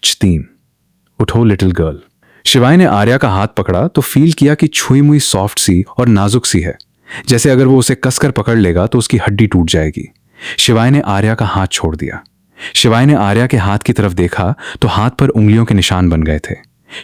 3 उठो little girl. शिवाय ने आर्या का हाथ पकड़ा तो फील किया कि छुई मुई सॉफ्ट सी और नाजुक सी है, जैसे अगर वो उसे कसकर पकड़ लेगा तो उसकी हड्डी टूट जाएगी। शिवाय ने आर्या का हाथ छोड़ दिया। शिवाय ने आर्या के हाथ की तरफ देखा तो हाथ पर उंगलियों के निशान बन गए थे।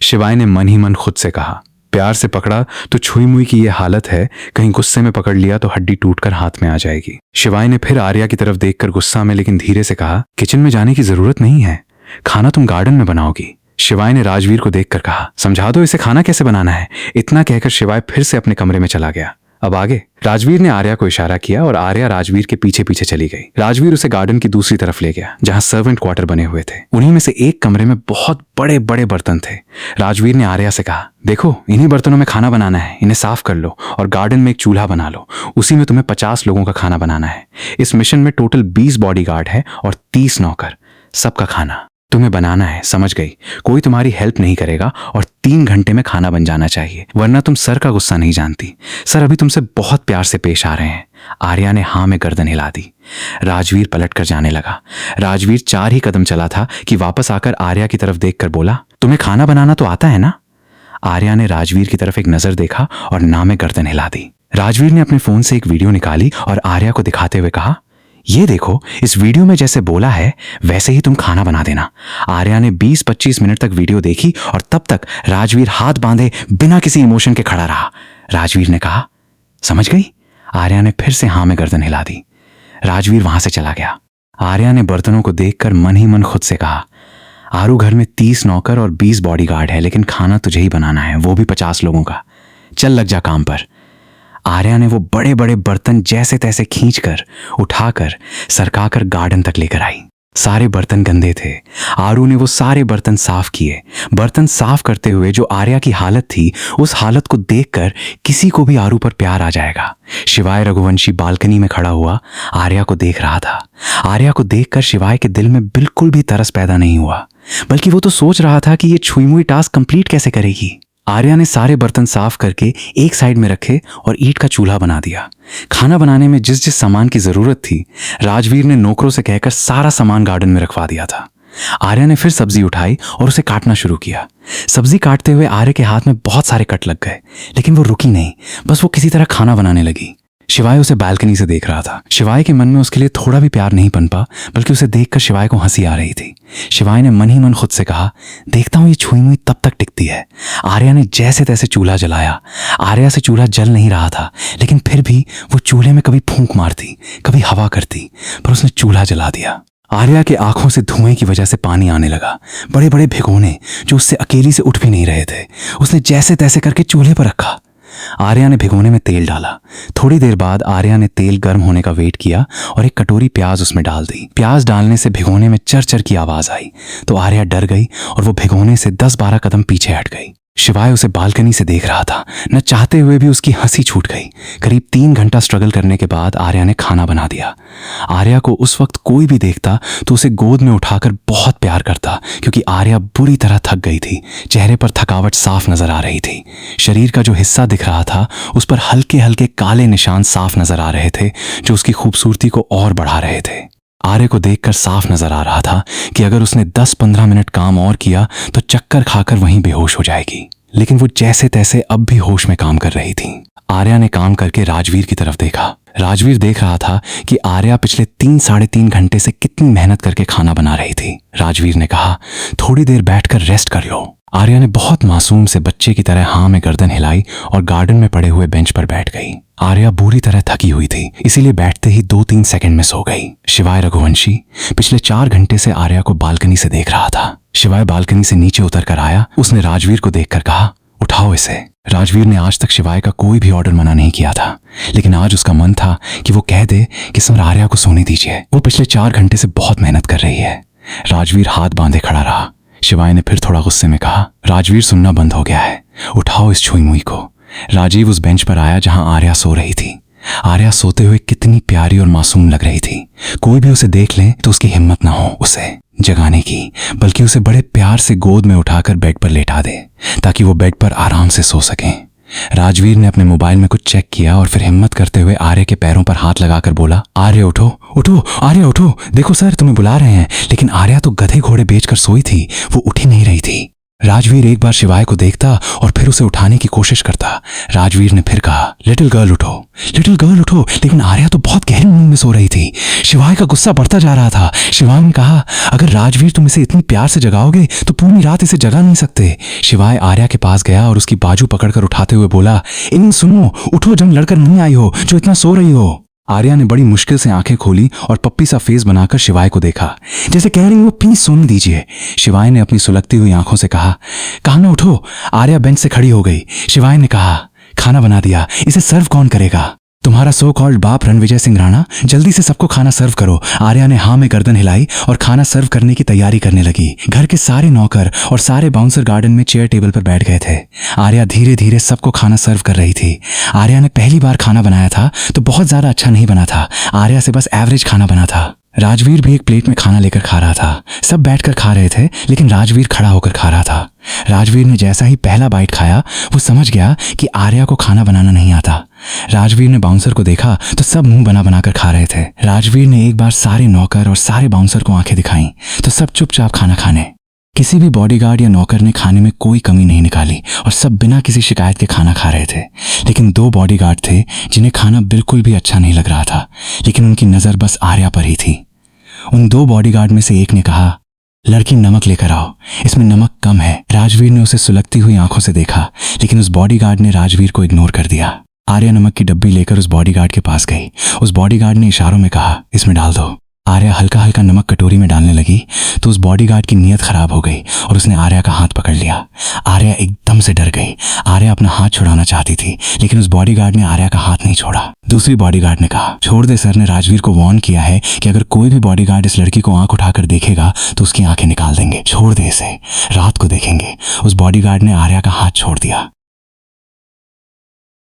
शिवाय ने मन ही मन खुद से कहा, प्यार से पकड़ा तो छुई मुई की यह हालत है, कहीं गुस्से में पकड़ लिया तो हड्डी टूटकर हाथ में आ जाएगी। शिवाय ने फिर आर्या की तरफ देखकर गुस्सा में लेकिन धीरे से कहा, किचन में जाने की जरूरत नहीं है, खाना तुम गार्डन में बनाओगी। शिवाय ने राजवीर को देखकर कहा, समझा दो इसे खाना कैसे बनाना है। इतना कहकर शिवाय फिर से अपने कमरे में चला गया। अब आगे राजवीर ने आर्या को इशारा किया और आर्या राजवीर के पीछे पीछे चली गई। राजवीर उसे गार्डन की दूसरी तरफ ले गया जहां सर्वेंट क्वार्टर बने हुए थे। उन्हीं में से एक कमरे में बहुत बड़े बड़े बर्तन थे। राजवीर ने आर्या से कहा, देखो इन्हीं बर्तनों में खाना बनाना है, इन्हें साफ कर लो और गार्डन में एक चूल्हा बना लो, उसी में तुम्हें 50 लोगों का खाना बनाना है। इस मिशन में टोटल 20 बॉडीगार्ड है और 30 नौकर, सबका खाना तुम्हें बनाना है, समझ गई। कोई तुम्हारी हेल्प नहीं करेगा और 3 घंटे में खाना बन जाना चाहिए, वरना तुम सर का गुस्सा नहीं जानती। सर अभी तुमसे बहुत प्यार से पेश आ रहे हैं। आर्या ने हाँ में गर्दन हिला दी। राजवीर पलट कर जाने लगा। राजवीर 4 ही कदम चला था कि वापस आकर आर्या की तरफ देखकर बोला, तुम्हें खाना बनाना तो आता है ना। आर्या ने राजवीर की तरफ एक नजर देखा और ना में गर्दन हिला दी। राजवीर ने अपने फोन से एक वीडियो निकाली और आर्या को दिखाते हुए कहा, ये देखो, इस वीडियो में जैसे बोला है वैसे ही तुम खाना बना देना। आर्या ने 20-25 मिनट तक वीडियो देखी और तब तक राजवीर हाथ बांधे बिना किसी इमोशन के खड़ा रहा। राजवीर ने कहा, समझ गई। आर्या ने फिर से हाँ में गर्दन हिला दी। राजवीर वहां से चला गया। आर्या ने बर्तनों को देखकर मन ही मन खुद से कहा, आरू घर में 30 नौकर और 20 बॉडीगार्ड है, लेकिन खाना तुझे ही बनाना है, वो भी 50 लोगों का। चल लग जा काम पर। आर्या ने वो बड़े बड़े बर्तन जैसे तैसे खींचकर, उठाकर, सरकाकर गार्डन तक लेकर आई। सारे बर्तन गंदे थे। आरू ने वो सारे बर्तन साफ किए। बर्तन साफ करते हुए जो आर्या की हालत थी, उस हालत को देखकर किसी को भी आरू पर प्यार आ जाएगा। शिवाय रघुवंशी बालकनी में खड़ा हुआ आर्या को देख रहा था। आर्या को देखकर शिवाय के दिल में बिल्कुल भी तरस पैदा नहीं हुआ, बल्कि वो तो सोच रहा था कि ये छुई मुई टास्क कंप्लीट कैसे करेगी। आर्या ने सारे बर्तन साफ करके एक साइड में रखे और ईंट का चूल्हा बना दिया। खाना बनाने में जिस जिस सामान की जरूरत थी, राजवीर ने नौकरों से कहकर सारा सामान गार्डन में रखवा दिया था। आर्या ने फिर सब्जी उठाई और उसे काटना शुरू किया। सब्जी काटते हुए आर्या के हाथ में बहुत सारे कट लग गए, लेकिन वो रुकी नहीं, बस वो किसी तरह खाना बनाने लगी। शिवाय उसे बालकनी से देख रहा था। शिवाय के मन में उसके लिए थोड़ा भी प्यार नहीं पनपा, बल्कि उसे देखकर शिवाय को हंसी आ रही थी। शिवाय ने मन ही मन खुद से कहा, देखता हूं ये छुई मुई तब तक टिकती है। आर्या ने जैसे तैसे चूल्हा जलाया। आर्या से चूल्हा जल नहीं रहा था, लेकिन फिर भी वो चूल्हे में कभी फूंक मारती, कभी हवा करती, पर उसने चूल्हा जला दिया। आर्या के आंखों से धुएं की वजह से पानी आने लगा। बड़े बड़े भिगोने जो उससे अकेली से उठ भी नहीं रहे थे, उसने जैसे तैसे करके चूल्हे पर रखा। आर्या ने भिगोने में तेल डाला। थोड़ी देर बाद आर्या ने तेल गर्म होने का वेट किया और एक कटोरी प्याज उसमें डाल दी। प्याज डालने से भिगोने में चर चर की आवाज आई तो आर्या डर गई और वो भिगोने से 10-12 कदम पीछे हट गई। शिवाय उसे बालकनी से देख रहा था। न चाहते हुए भी उसकी हंसी छूट गई। करीब 3 घंटा स्ट्रगल करने के बाद आर्या ने खाना बना दिया। आर्या को उस वक्त कोई भी देखता तो उसे गोद में उठाकर बहुत प्यार करता, क्योंकि आर्या बुरी तरह थक गई थी। चेहरे पर थकावट साफ नजर आ रही थी। शरीर का जो हिस्सा दिख रहा था उस पर हल्के हल्के काले निशान साफ नजर आ रहे थे, जो उसकी खूबसूरती को और बढ़ा रहे थे। आर्या को देखकर साफ नजर आ रहा था कि अगर उसने 10-15 मिनट काम और किया तो चक्कर खाकर वहीं बेहोश हो जाएगी, लेकिन वो जैसे तैसे अब भी होश में काम कर रही थी। आर्या ने काम करके राजवीर की तरफ देखा। राजवीर देख रहा था कि आर्या पिछले 3-3.5 घंटे से कितनी मेहनत करके खाना बना रही थी। राजवीर ने कहा, थोड़ी देर बैठकर रेस्ट कर लो। आर्या ने बहुत मासूम से बच्चे की तरह हाँ में गर्दन हिलाई और गार्डन में पड़े हुए बेंच पर बैठ गई। आर्या बुरी तरह थकी हुई थी, इसीलिए बैठते ही 2-3 सेकंड में सो गई। शिवाय रघुवंशी पिछले 4 घंटे से आर्या को बालकनी से देख रहा था। शिवाय बालकनी से नीचे उतर कर आया। उसने राजवीर को देखकर कहा, उठाओ इसे। राजवीर ने आज तक शिवाय का कोई भी ऑर्डर मना नहीं किया था, लेकिन आज उसका मन था कि वो कह दे कि सर आर्या को सोने दीजिए, वो पिछले 4 घंटे से बहुत मेहनत कर रही है। राजवीर हाथ बांधे खड़ा रहा। शिवाय ने फिर थोड़ा गुस्से में कहा, राजवीर सुनना बंद हो गया है, उठाओ इस छुई मुई को। राजीव उस बेंच पर आया जहां आर्या सो रही थी। आर्या सोते हुए कितनी प्यारी और मासूम लग रही थी। कोई भी उसे देख ले तो उसकी हिम्मत ना हो उसे जगाने की, बल्कि उसे बड़े प्यार से गोद में उठाकर बेड पर लेटा दे ताकि वो बेड पर आराम से सो सके। राजवीर ने अपने मोबाइल में कुछ चेक किया और फिर हिम्मत करते हुए आर्य के पैरों पर हाथ लगाकर बोला, आर्य उठो उठो, आर्य उठो, देखो सर तुम्हें बुला रहे हैं। लेकिन आर्या तो गधे घोड़े बेचकर सोई थी, वो उठ ही नहीं रही थी। राजवीर एक बार शिवाय को देखता और फिर उसे उठाने की कोशिश करता। राजवीर ने फिर कहा, लिटिल गर्ल उठो, लिटिल गर्ल उठो। लेकिन आर्या तो बहुत गहरी नींद में सो रही थी। शिवाय का गुस्सा बढ़ता जा रहा था। शिवाय ने कहा, अगर राजवीर तुम इसे इतनी प्यार से जगाओगे तो पूरी रात इसे जगा नहीं सकते। शिवाय आर्या के पास गया और उसकी बाजू पकड़कर उठाते हुए बोला, इन सुनो, उठो, जंग लड़कर नहीं आई हो जो इतना सो रही हो। आर्या ने बड़ी मुश्किल से आंखें खोली और पप्पी सा फेस बनाकर शिवाय को देखा, जैसे कह रही हो प्लीज सोने दीजिए। शिवाय ने अपनी सुलगती हुई आंखों से कहा ना उठो। आर्या बेंच से खड़ी हो गई। शिवाय ने कहा, खाना बना दिया, इसे सर्व कौन करेगा? तुम्हारा सो कॉल्ड बाप रणविजय सिंह राणा, जल्दी से सबको खाना सर्व करो। आर्या ने हाँ में गर्दन हिलाई और खाना सर्व करने की तैयारी करने लगी। घर के सारे नौकर और सारे बाउंसर गार्डन में चेयर टेबल पर बैठ गए थे। आर्या धीरे धीरे सबको खाना सर्व कर रही थी। आर्या ने पहली बार खाना बनाया था तो बहुत ज्यादा अच्छा नहीं बना था। आर्या से बस एवरेज खाना बना था। राजवीर भी एक प्लेट में खाना लेकर खा रहा था। सब बैठकर खा रहे थे लेकिन राजवीर खड़ा होकर खा रहा था। राजवीर ने जैसा ही पहला बाइट खाया वो समझ गया कि आर्या को खाना बनाना नहीं आता। राजवीर ने बाउंसर को देखा तो सब मुंह बना बनाकर खा रहे थे। राजवीर ने एक बार सारे नौकर और सारे बाउंसर को आंखें दिखाई तो सब चुपचाप खाना खाने। किसी भी बॉडीगार्ड या नौकर ने खाने में कोई कमी नहीं निकाली और सब बिना किसी शिकायत के खाना खा रहे थे। लेकिन 2 बॉडीगार्ड थे जिन्हें खाना बिल्कुल भी अच्छा नहीं लग रहा था, लेकिन उनकी नजर बस आर्या पर ही थी। उन 2 बॉडीगार्ड में से एक ने कहा, लड़की नमक लेकर आओ, इसमें नमक कम है। राजवीर ने उसे सुलगती हुई आंखों से देखा लेकिन उस बॉडीगार्ड ने राजवीर को इग्नोर कर दिया। आर्या नमक की डब्बी लेकर उस बॉडीगार्ड के पास गई। उस बॉडीगार्ड ने इशारों में कहा, इसमें डाल दो। आर्या हल्का हल्का नमक कटोरी में डालने लगी तो उस बॉडीगार्ड की नीयत खराब हो गई और उसने आर्या का हाथ पकड़ लिया। आर्या एकदम से डर गई। आर्या अपना हाथ छुड़ाना चाहती थी लेकिन उस बॉडीगार्ड ने आर्या का हाथ नहीं छोड़ा। दूसरी बॉडीगार्ड ने कहा, छोड़ दे, सर ने राजवीर को वार्न किया है कि अगर कोई भी बॉडीगार्ड इस लड़की को आंख उठाकर देखेगा तो उसकी आंखें निकाल देंगे। छोड़ दे इसे, रात को देखेंगे। उस बॉडीगार्ड ने आर्या का हाथ छोड़ दिया।